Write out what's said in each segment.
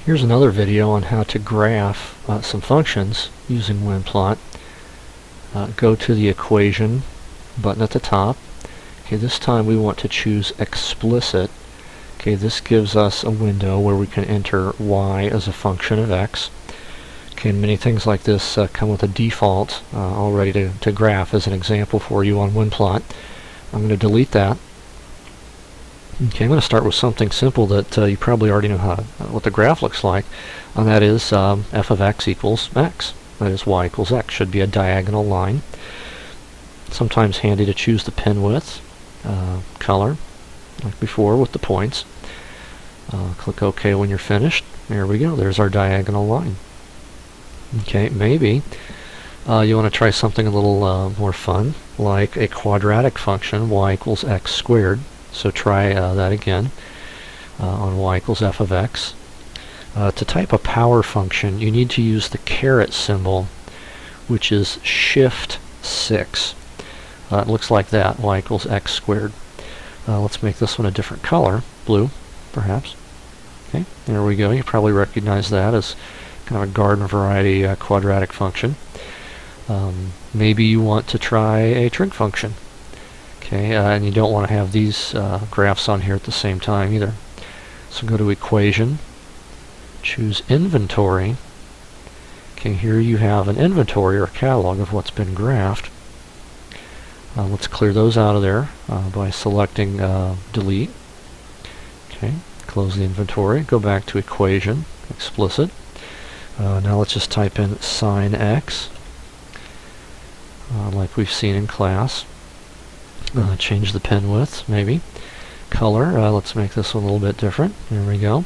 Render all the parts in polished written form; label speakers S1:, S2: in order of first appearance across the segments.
S1: Here's another video on how to graph some functions using Winplot. Go to the equation button at the top. Okay, this time we want to choose explicit. Okay, this gives us a window where we can enter y as a function of x. Okay, and many things like this come with a default already to graph as an example for you on Winplot. I'm going to delete that. Okay, I'm going to start with something simple that you probably already know what the graph looks like, and that is f of x equals x. That is y equals x. Should be a diagonal line. Sometimes handy to choose the pin width, color, like before with the points. Click OK when you're finished. There we go. There's our diagonal line. Okay, maybe you want to try something a little more fun, like a quadratic function, y equals x squared. So try that again on y equals f of x. To type a power function, you need to use the caret symbol, which is shift 6. It looks like that, y equals x squared. Let's make this one a different color, blue, perhaps. Okay, there we go. You probably recognize that as kind of a garden variety quadratic function. Maybe you want to try a trig function. Okay, and you don't want to have these graphs on here at the same time either. So go to equation, choose inventory. Okay, here you have an inventory or catalog of what's been graphed. Let's clear those out of there by selecting delete. Okay, close the inventory, go back to equation, explicit. Now let's just type in sin x, like we've seen in class. Change the pen width, maybe. Color, let's make this one a little bit different. There we go.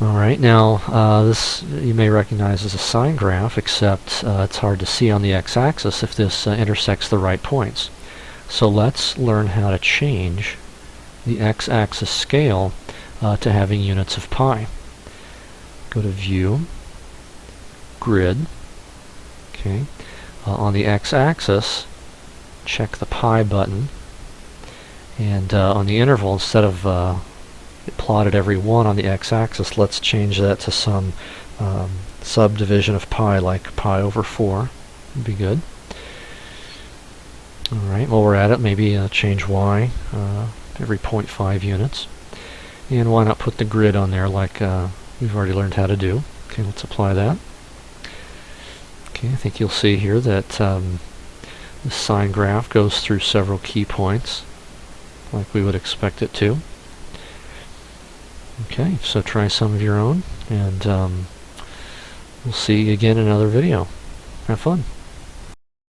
S1: Alright, now this you may recognize as a sine graph, except it's hard to see on the x-axis if this intersects the right points. So let's learn how to change the x-axis scale to having units of pi. Go to View, Grid. Okay. On the x-axis, check the pi button, and on the interval, instead of plotted every 1 on the x-axis, let's change that to some subdivision of pi, like pi over 4 would be good. Alright, while we're at it, maybe change y every 0.5 units, and why not put the grid on there like we've already learned how to do. Okay, let's apply that. Okay, I think you'll see here that the sine graph goes through several key points, like we would expect it to. Okay, so try some of your own, and we'll see you again in another video. Have fun.